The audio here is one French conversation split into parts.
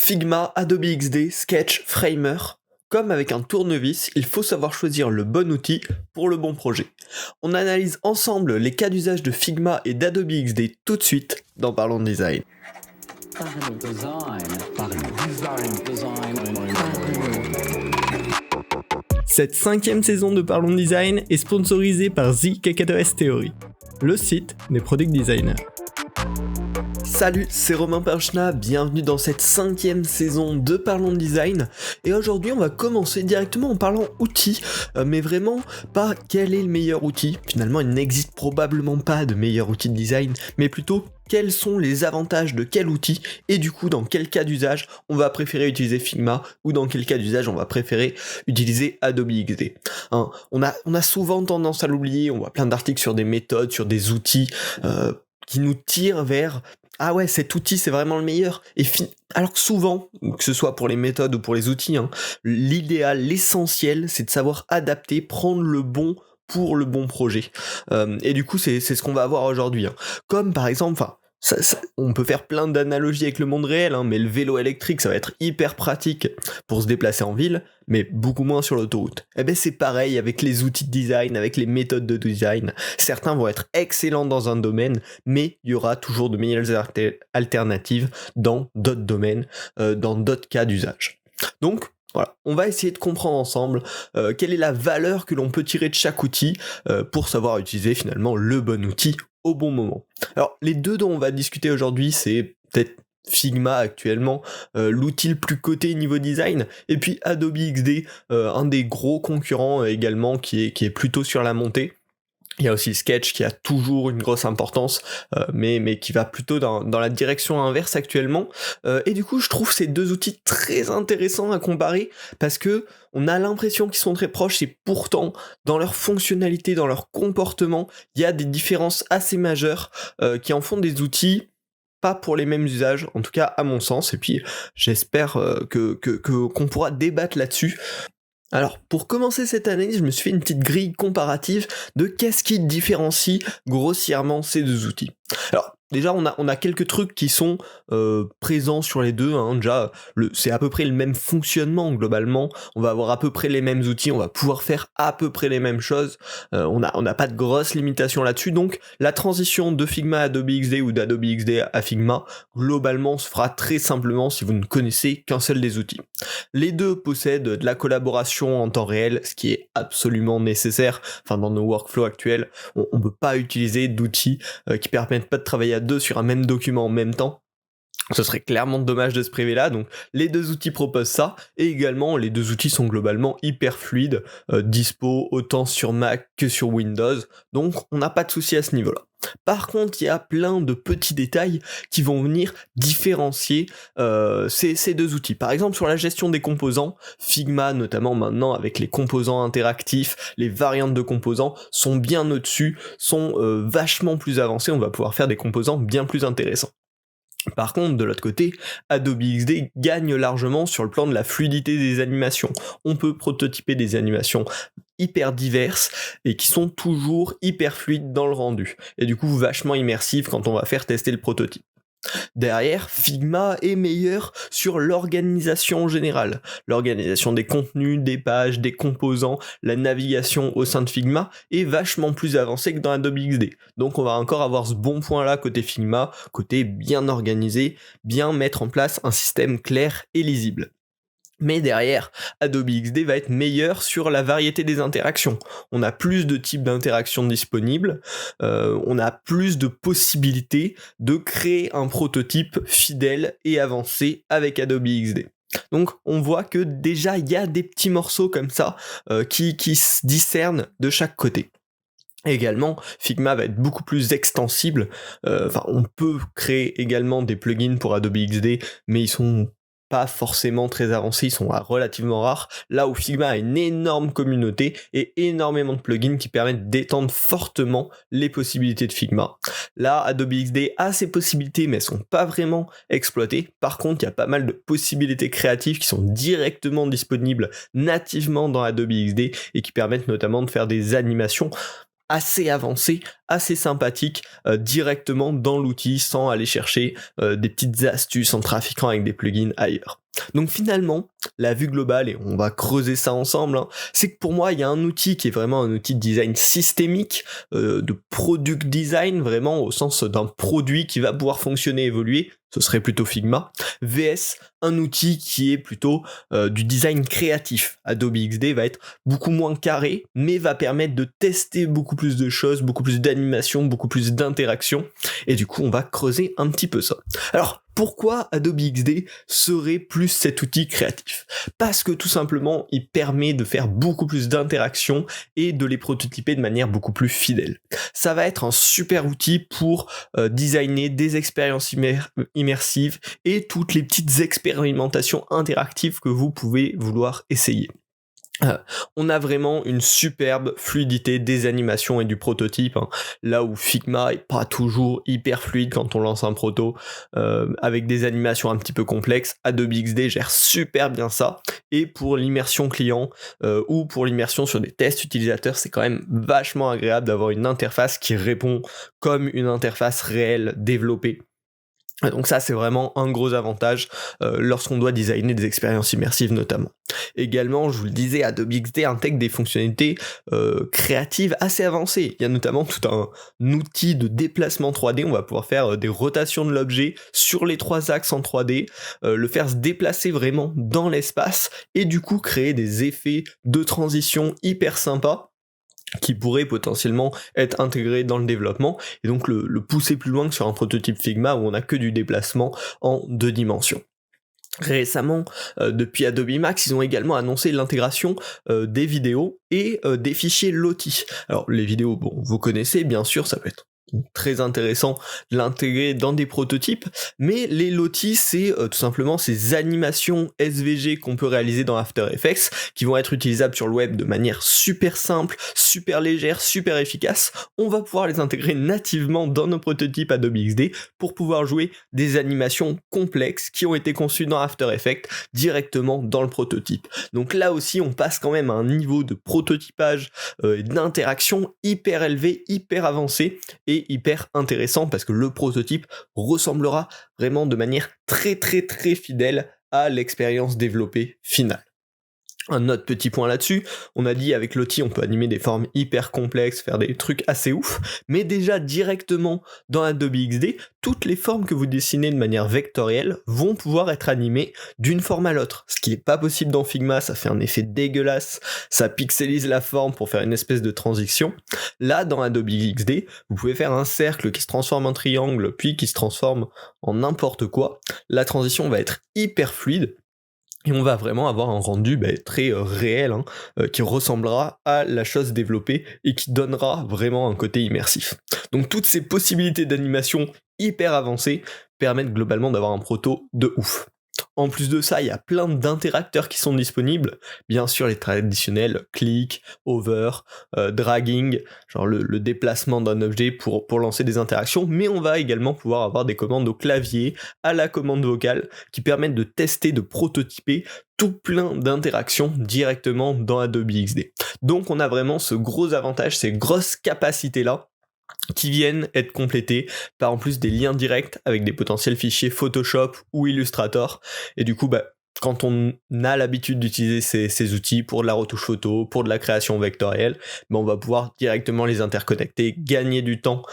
Figma, Adobe XD, Sketch, Framer. Comme avec un tournevis, il faut savoir choisir le bon outil pour le bon projet. On analyse ensemble les cas d'usage de Figma et d'Adobe XD tout de suite dans Parlons Design. Cette 5e saison de Parlons Design est sponsorisée par The Kakatoes Theory, le site des product designers. Salut, c'est Romain Perchna, bienvenue dans cette 5e saison de Parlons Design. Et aujourd'hui, on va commencer directement en parlant outils, mais vraiment pas quel est le meilleur outil. Finalement, il n'existe probablement pas de meilleur outil de design, mais plutôt quels sont les avantages de quel outil et du coup dans quel cas d'usage on va préférer utiliser Figma ou dans quel cas d'usage on va préférer utiliser Adobe XD. On a souvent tendance à l'oublier, on voit plein d'articles sur des méthodes, sur des outils qui nous tirent vers « Ah ouais, cet outil c'est vraiment le meilleur » alors que souvent, que ce soit pour les méthodes ou pour les outils, l'idéal, l'essentiel c'est de savoir adapter, prendre le bon pour le bon projet. Et du coup, c'est ce qu'on va voir aujourd'hui. Comme par exemple, on peut faire plein d'analogies avec le monde réel, mais le vélo électrique, ça va être hyper pratique pour se déplacer en ville, mais beaucoup moins sur l'autoroute. Et ben c'est pareil avec les outils de design, avec les méthodes de design. Certains vont être excellents dans un domaine, mais il y aura toujours de meilleures alternatives dans d'autres domaines, dans d'autres cas d'usage. Donc, voilà, on va essayer de comprendre ensemble quelle est la valeur que l'on peut tirer de chaque outil pour savoir utiliser finalement le bon outil au bon moment. Alors, les deux dont on va discuter aujourd'hui, c'est peut-être Figma actuellement, l'outil le plus coté niveau design, et puis Adobe XD, un des gros concurrents également qui est plutôt sur la montée. Il y a aussi Sketch qui a toujours une grosse importance, mais qui va plutôt dans la direction inverse actuellement. Et du coup, je trouve ces deux outils très intéressants à comparer parce que on a l'impression qu'ils sont très proches et pourtant, dans leur fonctionnalité, dans leur comportement, il y a des différences assez majeures qui en font des outils pas pour les mêmes usages, en tout cas à mon sens. Et puis, j'espère qu'on pourra débattre là-dessus. Alors, pour commencer cette analyse, je me suis fait une petite grille comparative de qu'est-ce qui différencie grossièrement ces deux outils. Alors, déjà, on a quelques trucs qui sont présents sur les deux. Déjà, c'est à peu près le même fonctionnement globalement. On va avoir à peu près les mêmes outils, on va pouvoir faire à peu près les mêmes choses. On n'a pas de grosses limitations là-dessus. Donc, la transition de Figma à Adobe XD ou d'Adobe XD à Figma, globalement, se fera très simplement si vous ne connaissez qu'un seul des outils. Les deux possèdent de la collaboration en temps réel, ce qui est absolument nécessaire. Enfin, dans nos workflows actuels, on ne peut pas utiliser d'outils qui permettent pas de travailler à deux sur un même document en même temps. Ce serait clairement dommage de se priver là, donc les deux outils proposent ça, et également les deux outils sont globalement hyper fluides, dispo autant sur Mac que sur Windows, donc on n'a pas de souci à ce niveau-là. Par contre, il y a plein de petits détails qui vont venir différencier ces deux outils. Par exemple, sur la gestion des composants, Figma, notamment maintenant avec les composants interactifs, les variantes de composants, sont bien au-dessus, sont vachement plus avancés, on va pouvoir faire des composants bien plus intéressants. Par contre, de l'autre côté, Adobe XD gagne largement sur le plan de la fluidité des animations. On peut prototyper des animations hyper diverses et qui sont toujours hyper fluides dans le rendu. Et du coup, vachement immersives quand on va faire tester le prototype. Derrière, Figma est meilleur sur l'organisation générale. L'organisation des contenus, des pages, des composants, la navigation au sein de Figma est vachement plus avancée que dans Adobe XD. Donc on va encore avoir ce bon point là côté Figma, côté bien organisé, bien mettre en place un système clair et lisible. Mais derrière, Adobe XD va être meilleur sur la variété des interactions. On a plus de types d'interactions disponibles, on a plus de possibilités de créer un prototype fidèle et avancé avec Adobe XD. Donc on voit que déjà il y a des petits morceaux comme ça qui se discernent de chaque côté. Également, Figma va être beaucoup plus extensible, on peut créer également des plugins pour Adobe XD, mais ils sont pas forcément très avancés, ils sont relativement rares, là où Figma a une énorme communauté et énormément de plugins qui permettent d'étendre fortement les possibilités de Figma. Là, Adobe XD a ces possibilités, mais elles sont pas vraiment exploitées. Par contre, il y a pas mal de possibilités créatives qui sont directement disponibles nativement dans Adobe XD et qui permettent notamment de faire des animations assez avancées assez sympathique directement dans l'outil sans aller chercher des petites astuces en trafiquant avec des plugins ailleurs. Donc finalement, la vue globale, et on va creuser ça ensemble, c'est que pour moi, il y a un outil qui est vraiment un outil de design systémique, de product design, vraiment au sens d'un produit qui va pouvoir fonctionner, évoluer, ce serait plutôt Figma, vs un outil qui est plutôt du design créatif. Adobe XD va être beaucoup moins carré, mais va permettre de tester beaucoup plus de choses, beaucoup plus d'animation, beaucoup plus d'interaction, et du coup, on va creuser un petit peu ça. Alors, pourquoi Adobe XD serait plus cet outil créatif ? Parce que tout simplement, il permet de faire beaucoup plus d'interactions et de les prototyper de manière beaucoup plus fidèle. Ça va être un super outil pour designer des expériences immersives et toutes les petites expérimentations interactives que vous pouvez vouloir essayer. On a vraiment une superbe fluidité des animations et du prototype, là où Figma est pas toujours hyper fluide quand on lance un proto, avec des animations un petit peu complexes. Adobe XD gère super bien ça, et pour l'immersion client ou pour l'immersion sur des tests utilisateurs, c'est quand même vachement agréable d'avoir une interface qui répond comme une interface réelle développée. Donc ça, c'est vraiment un gros avantage lorsqu'on doit designer des expériences immersives notamment. Également, je vous le disais, Adobe XD intègre des fonctionnalités créatives assez avancées. Il y a notamment tout un outil de déplacement 3D, on va pouvoir faire des rotations de l'objet sur les 3 axes en 3D, le faire se déplacer vraiment dans l'espace, et du coup créer des effets de transition hyper sympas, qui pourrait potentiellement être intégré dans le développement, et donc le pousser plus loin que sur un prototype Figma où on n'a que du déplacement en 2 dimensions. Récemment, depuis Adobe Max, ils ont également annoncé l'intégration des vidéos et des fichiers Lottie. Alors les vidéos, bon, vous connaissez bien sûr, ça peut être très intéressant de l'intégrer dans des prototypes, mais les Lottie, c'est tout simplement ces animations SVG qu'on peut réaliser dans After Effects, qui vont être utilisables sur le web de manière super simple, super légère, super efficace. On va pouvoir les intégrer nativement dans nos prototypes Adobe XD pour pouvoir jouer des animations complexes qui ont été conçues dans After Effects directement dans le prototype. Donc là aussi, on passe quand même à un niveau de prototypage et d'interaction hyper élevé, hyper avancé, et hyper intéressant parce que le prototype ressemblera vraiment de manière très très très fidèle à l'expérience développée finale. Un autre petit point là-dessus, on a dit avec Lottie on peut animer des formes hyper complexes, faire des trucs assez ouf, mais déjà directement dans Adobe XD, toutes les formes que vous dessinez de manière vectorielle vont pouvoir être animées d'une forme à l'autre, ce qui n'est pas possible dans Figma, ça fait un effet dégueulasse, ça pixelise la forme pour faire une espèce de transition. Là dans Adobe XD, vous pouvez faire un cercle qui se transforme en triangle, puis qui se transforme en n'importe quoi, la transition va être hyper fluide, et on va vraiment avoir un rendu très réel, qui ressemblera à la chose développée et qui donnera vraiment un côté immersif. Donc toutes ces possibilités d'animation hyper avancées permettent globalement d'avoir un proto de ouf. En plus de ça, il y a plein d'interacteurs qui sont disponibles. Bien sûr, les traditionnels click, hover, dragging, genre le déplacement d'un objet pour lancer des interactions, mais on va également pouvoir avoir des commandes au clavier, à la commande vocale, qui permettent de tester, de prototyper tout plein d'interactions directement dans Adobe XD. Donc on a vraiment ce gros avantage, ces grosses capacités-là, qui viennent être complétés par en plus des liens directs avec des potentiels fichiers Photoshop ou Illustrator, et du coup quand on a l'habitude d'utiliser ces outils pour de la retouche photo, pour de la création vectorielle, on va pouvoir directement les interconnecter, gagner du temps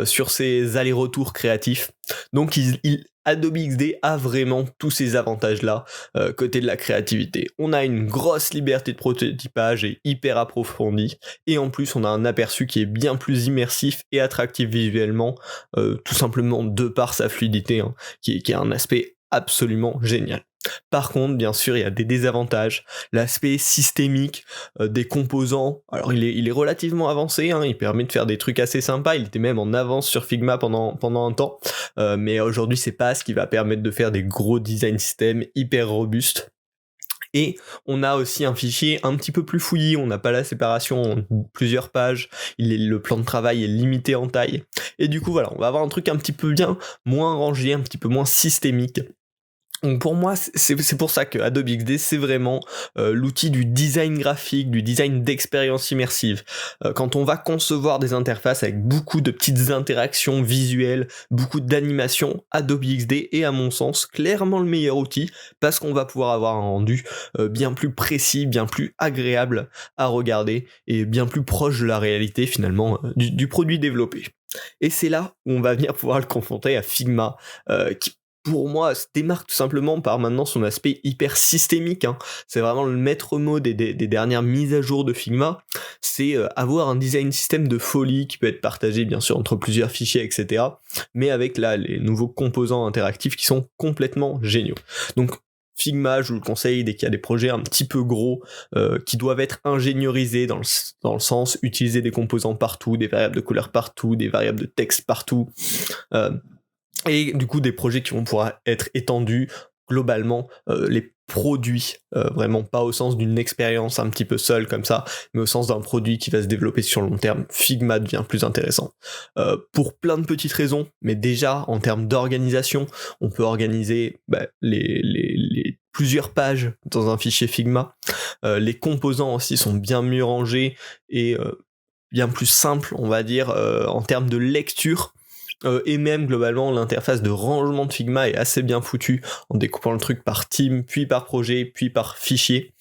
sur ces allers-retours créatifs. Donc Adobe XD a vraiment tous ces avantages-là côté de la créativité. On a une grosse liberté de prototypage et hyper approfondie, et en plus on a un aperçu qui est bien plus immersif et attractif visuellement, tout simplement de par sa fluidité, qui est un aspect absolument génial. Par contre, bien sûr, il y a des désavantages. L'aspect systémique des composants, alors il est relativement avancé, il permet de faire des trucs assez sympas, il était même en avance sur Figma pendant un temps, mais aujourd'hui c'est pas ce qui va permettre de faire des gros design systems hyper robustes. Et on a aussi un fichier un petit peu plus fouillis, on n'a pas la séparation en plusieurs pages, le plan de travail est limité en taille, et du coup voilà, on va avoir un truc un petit peu moins rangé, un petit peu moins systémique, Donc pour moi, c'est pour ça que Adobe XD, c'est vraiment l'outil du design graphique, du design d'expérience immersive. Quand on va concevoir des interfaces avec beaucoup de petites interactions visuelles, beaucoup d'animations, Adobe XD est à mon sens clairement le meilleur outil parce qu'on va pouvoir avoir un rendu bien plus précis, bien plus agréable à regarder et bien plus proche de la réalité finalement du produit développé. Et c'est là où on va venir pouvoir le confronter à Figma, qui pour moi se démarque tout simplement par maintenant son aspect hyper systémique, hein. C'est vraiment le maître mot des dernières mises à jour de Figma, c'est avoir un design système de folie qui peut être partagé bien sûr entre plusieurs fichiers, etc. Mais avec là les nouveaux composants interactifs qui sont complètement géniaux. Donc Figma, je vous le conseille dès qu'il y a des projets un petit peu gros qui doivent être ingéniorisés dans le sens utiliser des composants partout, des variables de couleur partout, des variables de texte partout, et du coup des projets qui vont pouvoir être étendus globalement, les produits, vraiment pas au sens d'une expérience un petit peu seule comme ça, mais au sens d'un produit qui va se développer sur le long terme. Figma devient plus intéressant. Pour plein de petites raisons, mais déjà en termes d'organisation, on peut organiser les plusieurs pages dans un fichier Figma. Les composants aussi sont bien mieux rangés et bien plus simples, on va dire, en termes de lecture. Et même globalement l'interface de rangement de Figma est assez bien foutue en découpant le truc par team, puis par projet, puis par fichier.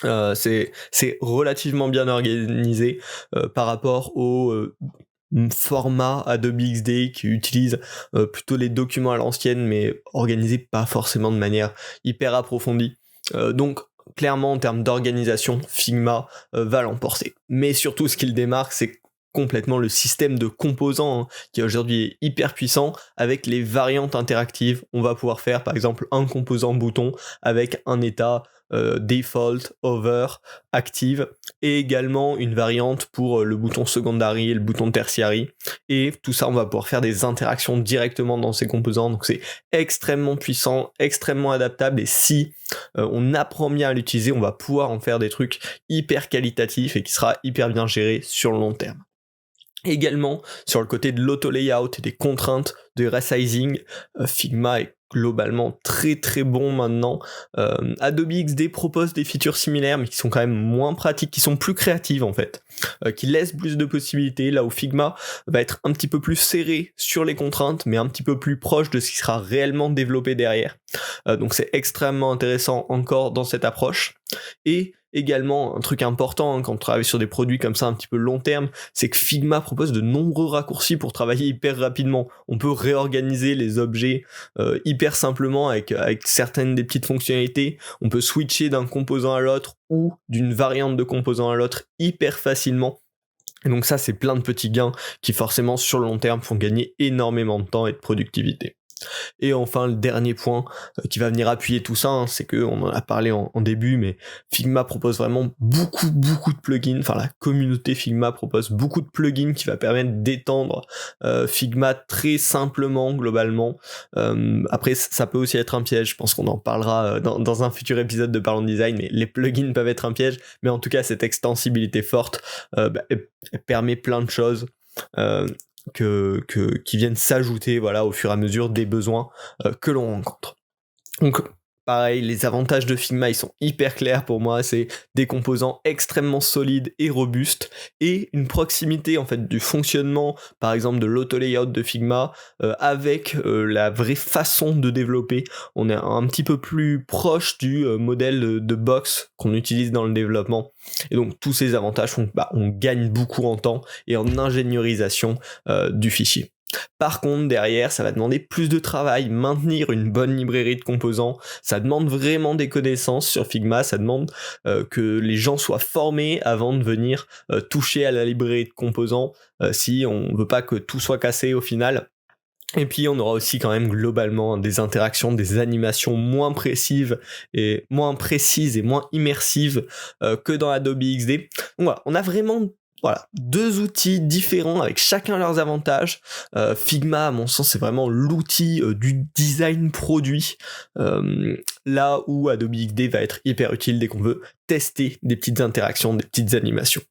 C'est relativement bien organisé par rapport au format Adobe XD qui utilise plutôt les documents à l'ancienne mais organisés pas forcément de manière hyper approfondie. Donc clairement en termes d'organisation, Figma va l'emporter. Mais surtout ce qui le démarque, c'est complètement le système de composants, hein, qui aujourd'hui est hyper puissant. Avec les variantes interactives, on va pouvoir faire par exemple un composant bouton avec un état default, over, active, et également une variante pour le bouton secondary et le bouton tertiary, et tout ça on va pouvoir faire des interactions directement dans ces composants. Donc c'est extrêmement puissant, extrêmement adaptable, et si on apprend bien à l'utiliser, on va pouvoir en faire des trucs hyper qualitatifs et qui sera hyper bien géré sur le long terme. Également, sur le côté de l'auto-layout et des contraintes de resizing, Figma est globalement très très bon maintenant. Adobe XD propose des features similaires mais qui sont quand même moins pratiques, qui sont plus créatives en fait, qui laissent plus de possibilités, là où Figma va être un petit peu plus serré sur les contraintes mais un petit peu plus proche de ce qui sera réellement développé derrière. Donc c'est extrêmement intéressant encore dans cette approche. Et également, un truc important, hein, quand on travaille sur des produits comme ça un petit peu long terme, c'est que Figma propose de nombreux raccourcis pour travailler hyper rapidement. On peut réorganiser les objets hyper simplement avec certaines des petites fonctionnalités. On peut switcher d'un composant à l'autre ou d'une variante de composant à l'autre hyper facilement. Et donc ça, c'est plein de petits gains qui forcément sur le long terme font gagner énormément de temps et de productivité. Et enfin le dernier point qui va venir appuyer tout ça, hein, c'est que on en a parlé en début, mais Figma propose vraiment beaucoup de plugins, enfin la communauté Figma propose beaucoup de plugins qui va permettre d'étendre Figma très simplement globalement. Après ça peut aussi être un piège, je pense qu'on en parlera dans un futur épisode de Parlons Design, mais les plugins peuvent être un piège, mais en tout cas cette extensibilité forte elle permet plein de choses qui viennent s'ajouter voilà, au fur et à mesure des besoins que l'on rencontre. Donc pareil, les avantages de Figma, ils sont hyper clairs pour moi, c'est des composants extrêmement solides et robustes, et une proximité en fait du fonctionnement, par exemple de l'auto-layout de Figma, avec la vraie façon de développer. On est un petit peu plus proche du modèle de box qu'on utilise dans le développement, et donc tous ces avantages font qu'on gagne beaucoup en temps et en ingéniorisation du fichier. Par contre, derrière, ça va demander plus de travail, maintenir une bonne librairie de composants, ça demande vraiment des connaissances sur Figma, ça demande que les gens soient formés avant de venir toucher à la librairie de composants, si on veut pas que tout soit cassé au final. Et puis on aura aussi quand même globalement des interactions, des animations moins précises et moins immersives que dans Adobe XD. Donc voilà, on a vraiment deux outils différents avec chacun leurs avantages. Figma, à mon sens, c'est vraiment l'outil du design produit, là où Adobe XD va être hyper utile dès qu'on veut tester des petites interactions, des petites animations.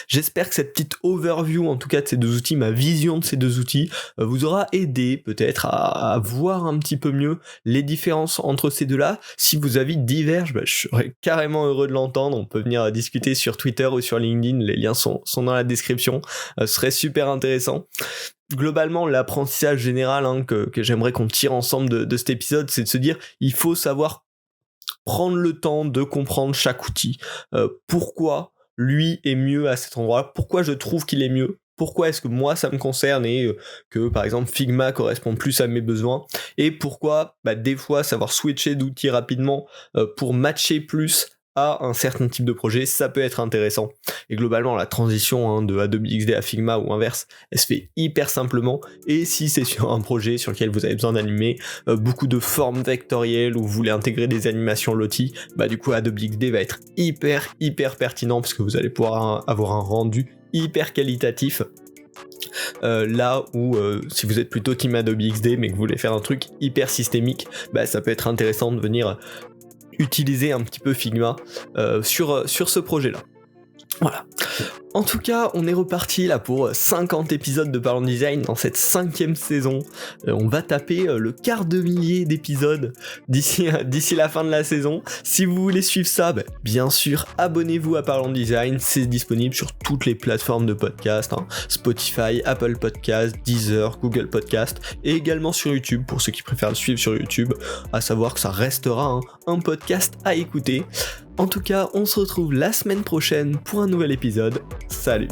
J'espère que cette petite overview en tout cas de ces deux outils, ma vision de ces deux outils, vous aura aidé peut-être à voir un petit peu mieux les différences entre ces deux-là. Si vos avis divergent, je serais carrément heureux de l'entendre. On peut venir discuter sur Twitter ou sur LinkedIn, les liens sont dans la description. Ce serait super intéressant. Globalement, l'apprentissage général que j'aimerais qu'on tire ensemble de cet épisode, c'est de se dire, il faut savoir prendre le temps de comprendre chaque outil. Pourquoi lui est mieux à cet endroit, pourquoi je trouve qu'il est mieux, pourquoi est-ce que moi ça me concerne et que par exemple Figma correspond plus à mes besoins, et pourquoi des fois savoir switcher d'outils rapidement pour matcher plus à un certain type de projet, ça peut être intéressant. Et globalement, la transition de Adobe XD à Figma ou inverse, elle se fait hyper simplement. Et si c'est sur un projet sur lequel vous avez besoin d'animer beaucoup de formes vectorielles ou vous voulez intégrer des animations Lottie, du coup Adobe XD va être hyper pertinent parce que vous allez pouvoir avoir un rendu hyper qualitatif. Là où si vous êtes plutôt team Adobe XD mais que vous voulez faire un truc hyper systémique, ça peut être intéressant de venir utiliser un petit peu Figma sur ce projet-là. Voilà. En tout cas, on est reparti là pour 50 épisodes de Parlons Design dans cette 5e saison. On va taper le quart de millier d'épisodes d'ici la fin de la saison. Si vous voulez suivre ça, bien sûr, abonnez-vous à Parlons Design. C'est disponible sur toutes les plateformes de podcast, Spotify, Apple Podcast, Deezer, Google Podcast, et également sur YouTube pour ceux qui préfèrent le suivre sur YouTube. À savoir que ça restera un podcast à écouter. En tout cas, on se retrouve la semaine prochaine pour un nouvel épisode. Salut!